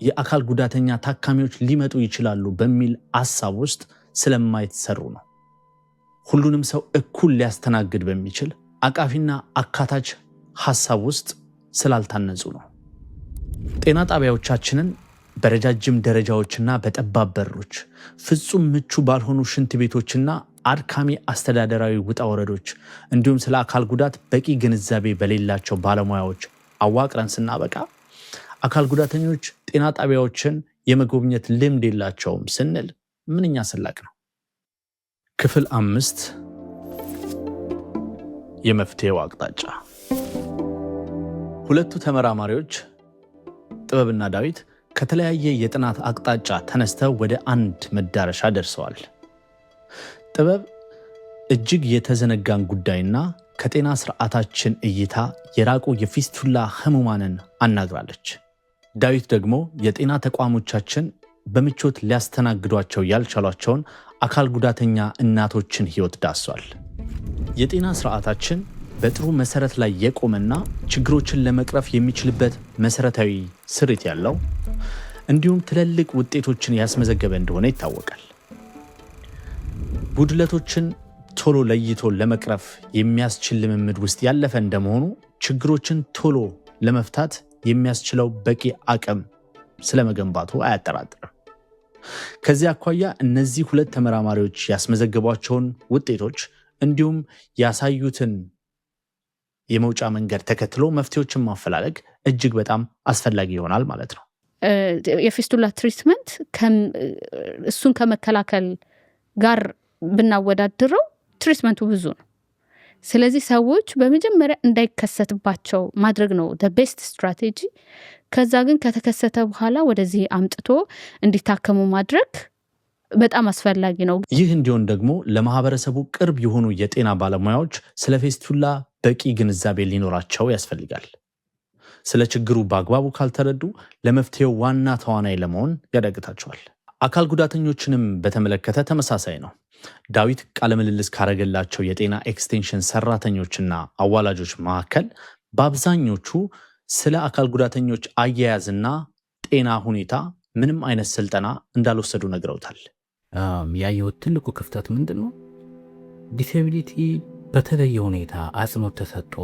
የአካል ጉዳተኛ ታካሚዎች ሊመጡ ይችላሉ በሚል ሐሳብ ውስጥ ስለማይተሰሩ ነው። ሁሉንም ሰው እኩል ሊያስተናግድ በሚችል አቃፊና አካታች ሐሳብ ውስጥ ስላልታነጹ ነው። ጤና ጣቢያዎቻችንን በረጃጅም ደረጃዎችና በጠባብ በሮች፣ ፍጹም ምቹ ባልሆኑ ሽንት ቤቶችና አድካሚ አስተዳደራዊ ውጣ ወረዶች እንዲሁም ስለ አካል ጉዳት በቂ ግንዛቤ በሌላቸው ባለሙያዎች አዋቅረን ስናበቃ አካል ጉዳተኞች ጤና ጣቢያዎችን የመጎብኘት ልምድ የላቸውም ስንል ምንኛ ስላቅ ነው። ክፍል 5 የመፍትሄው አቅጣጫ። ሁለቱ ተመራማሪዎች ጥበብና ዳዊት ከተለያየ የጥናት አቅጣጫ ተነስተው ወደ አንድ መዳረሻ ደርሰዋል። ጥበብ እጅግ የተዘነጋን ጉዳይና ከጤና ስርዓታችን እይታ የራቁ የፊስቱላ ህሙማንን አናግራለች። ዳዊት ደግሞ የጤና ተቋሞቻችን በምቾት ሊያስተናግዷቸው ያልቻሏቸውን አካል ጉዳተኛ እናቶችን ህይወት ዳሷል። የጤና ስርዓታችን በጥሩ መሰረት ላይ የቆመና ችግሮችን ለመቅረፍ የሚችልበት መሰረታዊ ስሪት ያለው እንዲሁም ትልልቅ ውጤቶችን ያስመዘገበ እንደሆነ ይታወቃል። ጉድለቶችን ቶሎ ለይቶ ለመቅረፍ የሚያስችል ልምምድ ውስጥ ያለፈ እንደመሆኑ ችግሮችን ቶሎ ለመፍታት የሚያስችለው በቂ አቅም ስለመገንባቱ አያጠራጥርም። ከዚህ አኳያ እነዚህ ሁለት ተመራማሪዎች ያስመዘገቧቸውን ውጤቶች እንዲሁም ያሳዩትን የመውጫ መንገድ ተከትሎ መፍትሄዎችን ማፈላለግ እጅግ በጣም አስፈላጊ ይሆናል ማለት ነው።
የፊስቱላ ትሪትመንት እሱን ከመከላከል ጋር ብናወዳድረው ትሪትመንቱ ብዙ ነው። ስለዚህ ሰዎች በመጀመሪያ እንዳይከሰትባቸው ማድረግ ነው ቤስት ስትራቴጂ። ከዛ ግን ከተከሰተ በኋላ ወደዚህ አምጥቶ እንዲታከሙ ማድረግ በጣም አስፈላጊ ነው።
ይህ እንዲሆን ደግሞ ለማህበረሰቡ ቅርብ የሆኑ የጤና ባለሙያዎች ስለ ፊስቱላ በቂ ግንዛቤ ሊኖራቸው ያስፈልጋል። ስለ ችግሩ በአግባቡ ካልተረዱ ለመፍትሄው ዋና ተዋናይ ለመሆን ያዳግታቸዋል። አካል ጉዳተኞችንም በተመለከተ ተመሳሳይ ነው። ዳዊት ቃለምልልስ ካረገላቸው የጤና ኤክስቴንሽን ሰራተኞችና አዋላጆች መካከል በአብዛኞቹ ስለ አካል ጉዳተኞች አያያዝና ጤና ሁኔታ ምንም አይነት ስልጠና እንዳልወሰዱ ነግረውታል።
ያየሁት ትልቁ ክፍተት ምንድን ነው? ዲሴቢሊቲ በተለየ ሁኔታ አጽንኦት ተሰጥቶ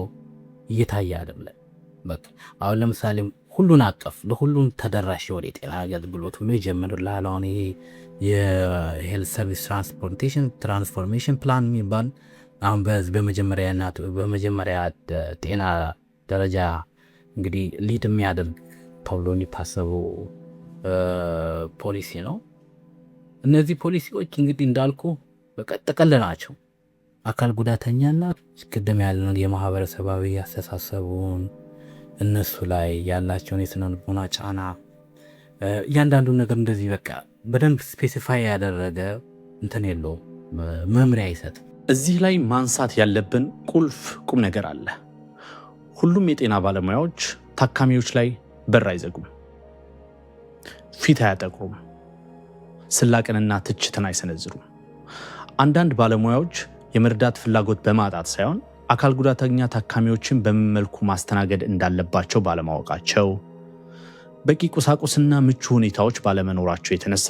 እየታየ አይደለም። በቃ አሁን ለምሳሌ ሁሉን አቀፍ ለሁሉም ተደራሽ የሆነ የጤና አገልግሎት ብሎ ይጀምርልሃል። አሁን ይሄ የሄልት ሰርቪስ ትራንስፎርሜሽን ፕላን የሚባል አሁን በመጀመሪያ ጤና ደረጃ እንግዲህ ሊድ የሚያደርግ ተብሎ የሚታሰቡ ፖሊሲ ነው። እነዚህ ፖሊሲዎች እንግዲህ እንዳልኩ በቀጠቀለ ናቸው። አካል ጉዳተኛና ቅድም ያለን የማህበረሰባዊ አስተሳሰቡን እነሱ ላይ ያላቸውን የስነ ልቦና ጫና እያንዳንዱ ነገር እንደዚህ በቃ በደንብ ስፔሲፋይ ያደረገ እንትን የለው መምሪያ ይሰጥ።
እዚህ ላይ ማንሳት ያለብን ቁም ነገር አለ። ሁሉም የጤና ባለሙያዎች ታካሚዎች ላይ በር አይዘጉም፣ ፊት አያጠቁሩም፣ ስላቅንና ትችትን አይሰነዝሩም። አንዳንድ ባለሙያዎች የመርዳት ፍላጎት በማጣት ሳይሆን አካል ጉዳተኛ ታካሚዎችን በምን መልኩ ማስተናገድ እንዳለባቸው ባለማወቃቸው፣ በቂ ቁሳቁስና ምቹ ሁኔታዎች ባለመኖራቸው የተነሳ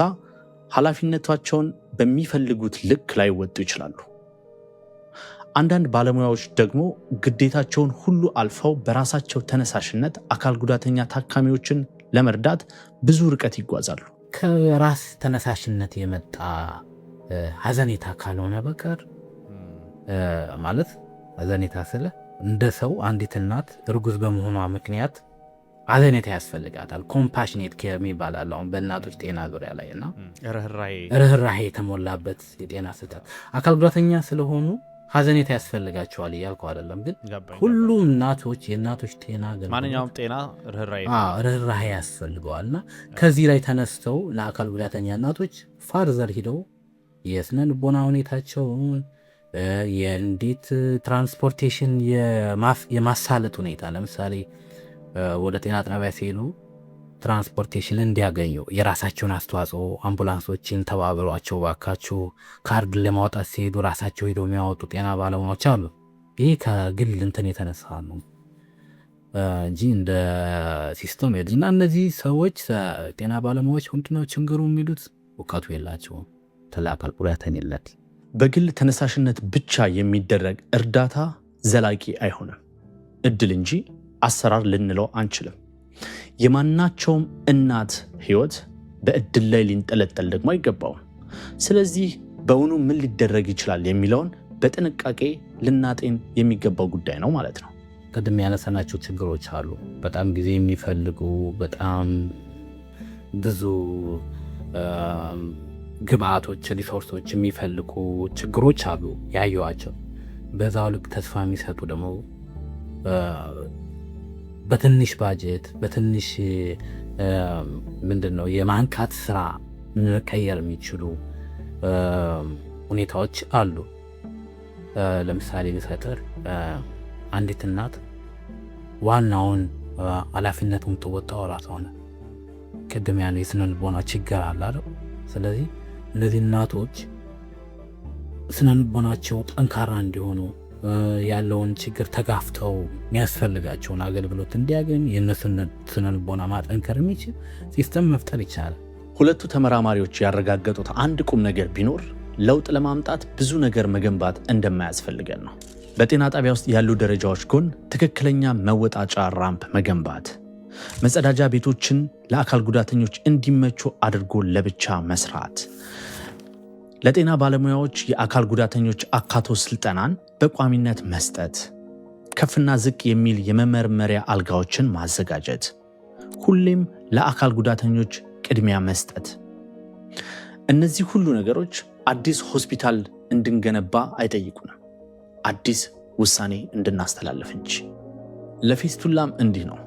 ኃላፊነታቸውን በሚፈልጉት ልክ ላይ ወጡ ይችላሉ። አንዳንድ ባለሙያዎች ደግሞ ግዴታቸውን ሁሉ አልፈው በራሳቸው ተነሳሽነት አካል ጉዳተኛ ታካሚዎችን ለመርዳት ብዙ ርቀት ይጓዛሉ።
ከራስ ተነሳሽነት የመጣ ሀዘኔታ ካልሆነ በቀር ማለት ሀዘኔታ ስለ እንደ ሰው አንዲት እናት እርጉዝ በመሆኗ ምክንያት ሀዘኔታ ያስፈልጋታል። ኮምፓሽኔት ኬር የሚባላል አሁን በእናቶች ጤና ዙሪያ ላይ እና ርህራሄ የተሞላበት የጤና ስህተት አካል ጉዳተኛ ስለሆኑ ሀዘኔታ ያስፈልጋቸዋል እያልኩ አይደለም። ግን ሁሉም እናቶች የእናቶች ጤና
ማንኛውም ጤና
ርህራሄ ያስፈልገዋልና ከዚህ ላይ ተነስተው ለአካል ጉዳተኛ እናቶች ፋርዘር ሂደው የስነ ልቦና ሁኔታቸውን የእንዴት ትራንስፖርቴሽን የማሳለጥ ሁኔታ ለምሳሌ ወደ ጤና ጣቢያ ሲሄዱ ትራንስፖርቴሽን እንዲያገኙ የራሳቸውን አስተዋጽኦ አምቡላንሶችን ተባብሯቸው ባካችሁ ካርድ ለማውጣት ሲሄዱ ራሳቸው ሄደው የሚያወጡ ጤና ባለሙያዎች አሉ። ይህ ከግል እንትን የተነሳ ነው እንጂ እንደ ሲስተም እና እነዚህ ሰዎች ጤና ባለሙያዎች ምንድነው ችግሩ የሚሉት እውቀቱ የላቸውም። ተላካል ቁራተን የለት
በግል ተነሳሽነት ብቻ የሚደረግ እርዳታ ዘላቂ አይሆንም። እድል እንጂ አሰራር ልንለው አንችልም። የማናቸውም እናት ህይወት በእድል ላይ ሊንጠለጠል ደግሞ አይገባውም። ስለዚህ በእውኑ ምን ሊደረግ ይችላል የሚለውን በጥንቃቄ ልናጤን የሚገባው ጉዳይ ነው ማለት ነው።
ቅድም ያነሳናቸው ችግሮች አሉ። በጣም ጊዜ የሚፈልጉ በጣም ብዙ ግብአቶች ሪሶርሶች የሚፈልጉ ችግሮች አሉ ያዩዋቸው። በዛው ልክ ተስፋ የሚሰጡ ደግሞ በትንሽ ባጀት በትንሽ ምንድነው የማንካት ስራ መቀየር የሚችሉ ሁኔታዎች አሉ። ለምሳሌ ልሰጥር አንዲት እናት ዋናውን ኃላፊነቱን ተወጣው ራሷ ነው። ቅድም ያለው የስነ ልቦና ችግር አለ አይደል? ስለዚህ እነዚህ እናቶች ስነ ልቦናቸው ጠንካራ እንዲሆኑ ያለውን ችግር ተጋፍተው የሚያስፈልጋቸውን አገልግሎት እንዲያገኝ የእነሱን ስነ ልቦና ማጠንከር የሚችል ሲስተም መፍጠር ይቻላል።
ሁለቱ ተመራማሪዎች ያረጋገጡት አንድ ቁም ነገር ቢኖር ለውጥ ለማምጣት ብዙ ነገር መገንባት እንደማያስፈልገን ነው። በጤና ጣቢያ ውስጥ ያሉ ደረጃዎች ጎን ትክክለኛ መወጣጫ ራምፕ መገንባት፣ መጸዳጃ ቤቶችን ለአካል ጉዳተኞች እንዲመቹ አድርጎ ለብቻ መስራት፣ ለጤና ባለሙያዎች የአካል ጉዳተኞች አካቶ ስልጠናን በቋሚነት መስጠት፣ ከፍና ዝቅ የሚል የመመርመሪያ አልጋዎችን ማዘጋጀት፣ ሁሌም ለአካል ጉዳተኞች ቅድሚያ መስጠት። እነዚህ ሁሉ ነገሮች አዲስ ሆስፒታል እንድንገነባ አይጠይቁንም፣ አዲስ ውሳኔ እንድናስተላልፍ እንጂ። ለፊስቱላም እንዲህ ነው።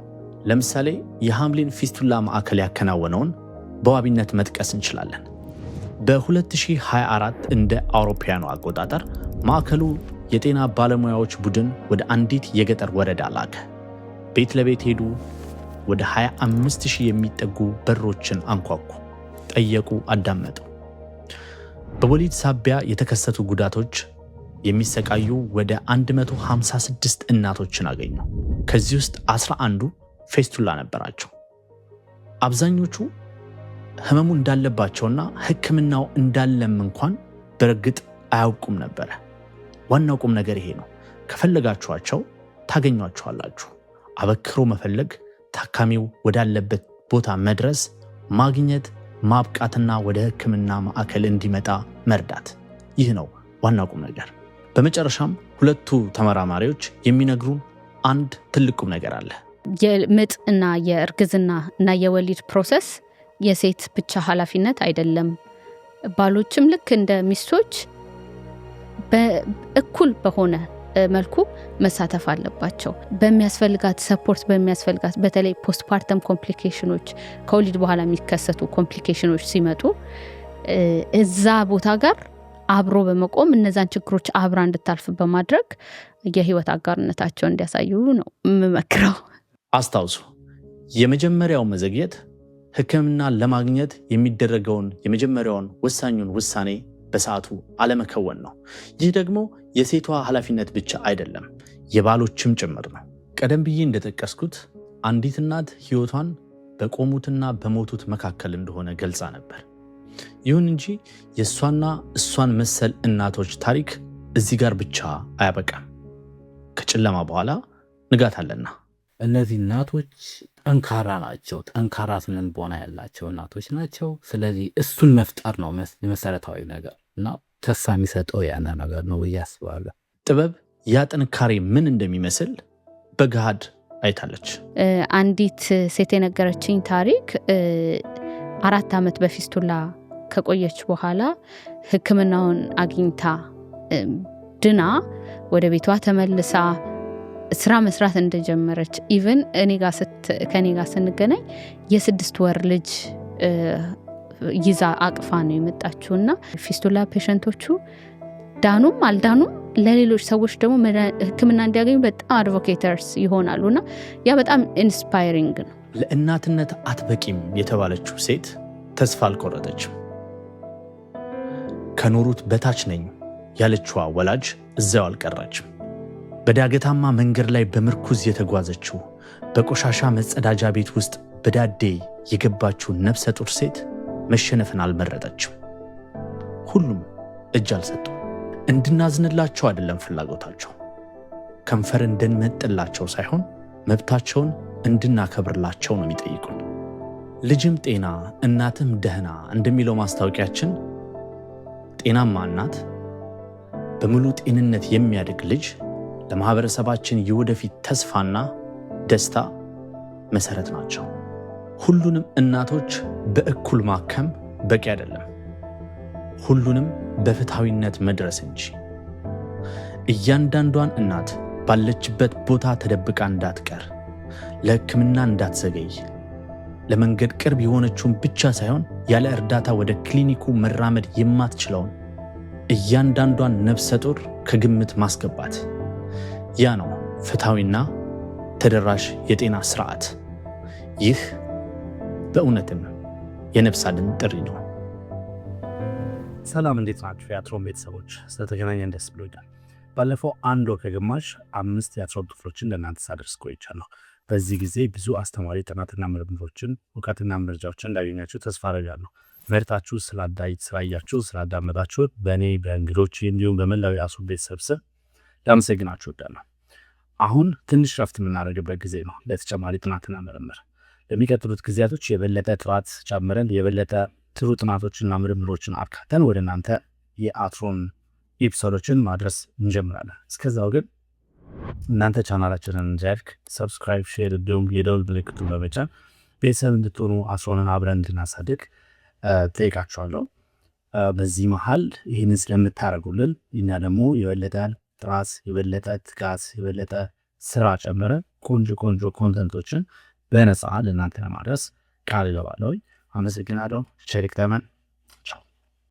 ለምሳሌ የሐምሊን ፊስቱላ ማዕከል ያከናወነውን በዋቢነት መጥቀስ እንችላለን። በ2024 እንደ አውሮፓውያኑ አቆጣጠር ማዕከሉ የጤና ባለሙያዎች ቡድን ወደ አንዲት የገጠር ወረዳ ላከ። ቤት ለቤት ሄዱ። ወደ 25,000 የሚጠጉ በሮችን አንኳኩ፣ ጠየቁ፣ አዳመጡ። በወሊድ ሳቢያ የተከሰቱ ጉዳቶች የሚሰቃዩ ወደ 156 እናቶችን አገኙ። ከዚህ ውስጥ 11ዱ ፌስቱላ ነበራቸው። አብዛኞቹ ህመሙ እንዳለባቸውና ሕክምናው እንዳለም እንኳን በእርግጥ አያውቁም ነበረ። ዋናው ቁም ነገር ይሄ ነው። ከፈለጋችኋቸው ታገኟቸዋላችሁ። አበክሮ መፈለግ፣ ታካሚው ወዳለበት ቦታ መድረስ፣ ማግኘት፣ ማብቃትና ወደ ሕክምና ማዕከል እንዲመጣ መርዳት። ይህ ነው ዋናው ቁም ነገር። በመጨረሻም ሁለቱ ተመራማሪዎች የሚነግሩን አንድ ትልቅ ቁም ነገር አለ።
የምጥ እና የእርግዝና እና የወሊድ ፕሮሰስ የሴት ብቻ ኃላፊነት አይደለም። ባሎችም ልክ እንደ ሚስቶች በእኩል በሆነ መልኩ መሳተፍ አለባቸው። በሚያስፈልጋት ሰፖርት በሚያስፈልጋት በተለይ ፖስትፓርተም ኮምፕሊኬሽኖች ከወሊድ በኋላ የሚከሰቱ ኮምፕሊኬሽኖች ሲመጡ እዛ ቦታ ጋር አብሮ በመቆም እነዛን ችግሮች አብራ እንድታልፍ በማድረግ የህይወት አጋርነታቸውን እንዲያሳዩ ነው የምመክረው።
አስታውሱ፣ የመጀመሪያው መዘግየት ሕክምና ለማግኘት የሚደረገውን የመጀመሪያውን ወሳኙን ውሳኔ በሰዓቱ አለመከወን ነው። ይህ ደግሞ የሴቷ ኃላፊነት ብቻ አይደለም፣ የባሎችም ጭምር ነው። ቀደም ብዬ እንደጠቀስኩት አንዲት እናት ህይወቷን በቆሙትና በሞቱት መካከል እንደሆነ ገልጻ ነበር። ይሁን እንጂ የእሷና እሷን መሰል እናቶች ታሪክ እዚህ ጋር ብቻ አያበቃም። ከጨለማ በኋላ ንጋት አለና
እነዚህ እናቶች ጠንካራ ናቸው። ጠንካራ ስነልቦና ያላቸው እናቶች ናቸው። ስለዚህ እሱን መፍጠር ነው መሰረታዊ ነገር እና ተስፋ የሚሰጠው ያነ ነገር ነው ብዬ አስባለሁ።
ጥበብ ያ ጥንካሬ ምን እንደሚመስል በገሃድ አይታለች።
አንዲት ሴት የነገረችኝ ታሪክ 4 ዓመት በፊስቱላ ከቆየች በኋላ ሕክምናውን አግኝታ ድና ወደ ቤቷ ተመልሳ ስራ መስራት እንደጀመረች ኢቭን ከኔ ጋር ስንገናኝ የ6 ወር ልጅ ይዛ አቅፋ ነው የመጣችውና ፊስቱላ ፔሸንቶቹ ዳኑም አልዳኑም ለሌሎች ሰዎች ደግሞ ሕክምና እንዲያገኙ በጣም አድቮኬተርስ ይሆናሉና ያ በጣም ኢንስፓይሪንግ ነው።
ለእናትነት አትበቂም የተባለችው ሴት ተስፋ አልቆረጠችም። ከኖሩት በታች ነኝ ያለችዋ ወላጅ እዛው አልቀረችም። በዳገታማ መንገድ ላይ በምርኩዝ የተጓዘችው በቆሻሻ መጸዳጃ ቤት ውስጥ በዳዴ የገባችው ነፍሰ ጡር ሴት መሸነፍን አልመረጠችም። ሁሉም እጅ አልሰጡ። እንድናዝንላቸው አይደለም ፍላጎታቸው፣ ከንፈር እንድንመጥላቸው ሳይሆን መብታቸውን እንድናከብርላቸው ነው የሚጠይቁን። ልጅም ጤና እናትም ደህና እንደሚለው ማስታወቂያችን ጤናማ እናት በሙሉ ጤንነት የሚያድግ ልጅ ለማህበረሰባችን የወደፊት ተስፋና ደስታ መሰረት ናቸው። ሁሉንም እናቶች በእኩል ማከም በቂ አይደለም፣ ሁሉንም በፍትሃዊነት መድረስ እንጂ። እያንዳንዷን እናት ባለችበት ቦታ ተደብቃ እንዳትቀር፣ ለሕክምና እንዳትዘገይ፣ ለመንገድ ቅርብ የሆነችውን ብቻ ሳይሆን ያለ እርዳታ ወደ ክሊኒኩ መራመድ የማትችለውን እያንዳንዷን ነፍሰ ጡር ከግምት ማስገባት፣ ያ ነው ፍትሃዊና ተደራሽ የጤና ስርዓት። ይህ በእውነትም የነፍስ አድን ጥሪ ነው።
ሰላም፣ እንዴት ናችሁ የአትሮን ቤተሰቦች? ስለተገናኘን ደስ ብሎኛል። ባለፈው 1 ወር ከግማሽ 5 የአትሮን ክፍሎችን ለእናንተ ሳደርስ ቆይቻለሁ። በዚህ ጊዜ ብዙ አስተማሪ ጥናትና ምርምሮችን እውቀትና መረጃዎችን እንዳገኛችሁ ተስፋ አደርጋለሁ። መርታችሁ ስላያችሁ ስላዳመጣችሁ በእኔ በእንግዶች እንዲሁም በመላው የአትሮን ቤተሰብ ስም ላመሰግናችሁ እወዳለሁ። አሁን ትንሽ ረፍት የምናደርግበት ጊዜ ነው ለተጨማሪ ጥናትና ምርምር። ለሚቀጥሉት ጊዜያቶች የበለጠ ጥራት ጨምረን የበለጠ ጥሩ ጥናቶችንና ምርምሮችን አካተን ወደ እናንተ የአትሮን ኤፒሶዶችን ማድረስ እንጀምራለን። እስከዛው ግን እናንተ ቻናላችንን ላይክ፣ ሰብስክራይብ፣ ሼር እንዲሁም የደውል ምልክቱን በመጫን ቤተሰብ እንድትሆኑ አትሮንን አብረን እንድናሳድግ ጠይቃችኋለሁ። በዚህ መሀል ይህንን ስለምታደርጉልን እኛ ደግሞ የበለጠ ጥራት፣ የበለጠ ትጋት፣ የበለጠ ስራ ጨምረን ቆንጆ ኮንተንቶችን በነፃ ለእናንተ ለማድረስ ቃል እገባለሁ። አመሰግናለሁ። ቸር ይግጠመን።